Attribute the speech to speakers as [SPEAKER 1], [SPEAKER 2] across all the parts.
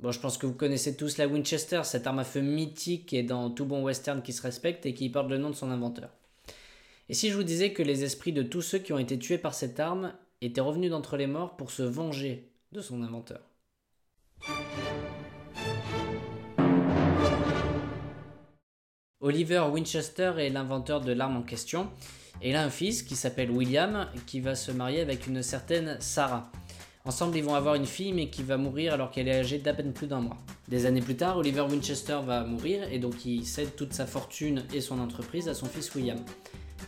[SPEAKER 1] Bon, je pense que vous connaissez tous la Winchester, cette arme à feu mythique qui est dans tout bon western qui se respecte et qui porte le nom de son inventeur. Et si je vous disais que les esprits de tous ceux qui ont été tués par cette arme étaient revenus d'entre les morts pour se venger de son inventeur? Oliver Winchester est l'inventeur de l'arme en question, et il a un fils qui s'appelle William, qui va se marier avec une certaine Sarah. Ensemble, ils vont avoir une fille, mais qui va mourir alors qu'elle est âgée d'à peine plus d'1 mois. Des années plus tard, Oliver Winchester va mourir, et donc il cède toute sa fortune et son entreprise à son fils William.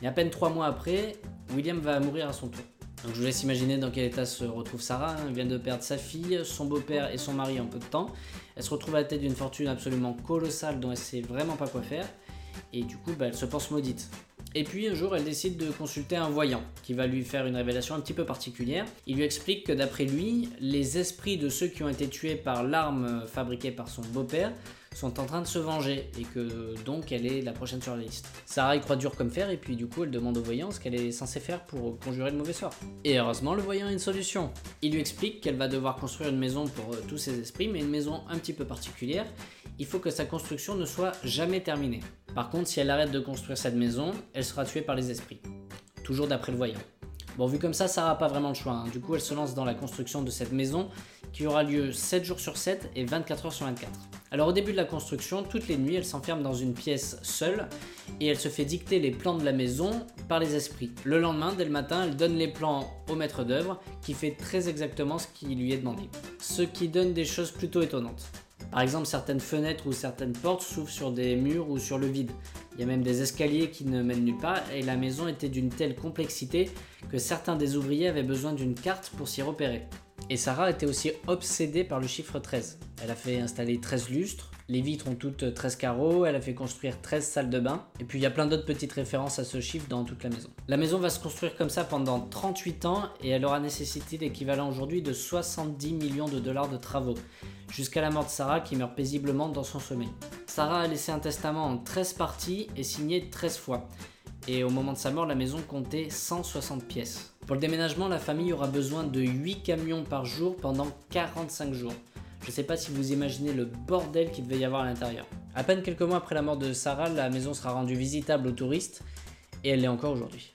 [SPEAKER 1] Et à peine 3 mois après, William va mourir à son tour. Donc je vous laisse imaginer dans quel état se retrouve Sarah. Elle vient de perdre sa fille, son beau-père et son mari en peu de temps. Elle se retrouve à la tête d'une fortune absolument colossale dont elle sait vraiment pas quoi faire. Et du coup, elle se pense maudite. Et puis un jour, elle décide de consulter un voyant qui va lui faire une révélation un petit peu particulière. Il lui explique que d'après lui, les esprits de ceux qui ont été tués par l'arme fabriquée par son beau-père sont en train de se venger et que donc elle est la prochaine sur la liste. Sarah y croit dur comme fer et puis du coup elle demande au voyant ce qu'elle est censée faire pour conjurer le mauvais sort. Et heureusement le voyant a une solution. Il lui explique qu'elle va devoir construire une maison pour tous ses esprits, mais une maison un petit peu particulière. Il faut que sa construction ne soit jamais terminée. Par contre, si elle arrête de construire cette maison, elle sera tuée par les esprits. Toujours d'après le voyant. Bon, vu comme ça, Sarah n'a pas vraiment le choix. Hein. Du coup, elle se lance dans la construction de cette maison qui aura lieu 7 jours sur 7 et 24 heures sur 24. Alors au début de la construction, toutes les nuits, elle s'enferme dans une pièce seule et elle se fait dicter les plans de la maison par les esprits. Le lendemain, dès le matin, elle donne les plans au maître d'œuvre qui fait très exactement ce qui lui est demandé. Ce qui donne des choses plutôt étonnantes. Par exemple, certaines fenêtres ou certaines portes s'ouvrent sur des murs ou sur le vide. Il y a même des escaliers qui ne mènent nulle part et la maison était d'une telle complexité que certains des ouvriers avaient besoin d'une carte pour s'y repérer. Et Sarah était aussi obsédée par le chiffre 13. Elle a fait installer 13 lustres, les vitres ont toutes 13 carreaux, elle a fait construire 13 salles de bain, et puis il y a plein d'autres petites références à ce chiffre dans toute la maison. La maison va se construire comme ça pendant 38 ans et elle aura nécessité l'équivalent aujourd'hui de 70 millions de dollars de travaux, jusqu'à la mort de Sarah qui meurt paisiblement dans son sommeil. Sarah a laissé un testament en 13 parties et signé 13 fois. Et au moment de sa mort, la maison comptait 160 pièces. Pour le déménagement, la famille aura besoin de 8 camions par jour pendant 45 jours. Je sais pas si vous imaginez le bordel qu'il devait y avoir à l'intérieur. À peine quelques mois après la mort de Sarah, la maison sera rendue visitable aux touristes et elle l'est encore aujourd'hui.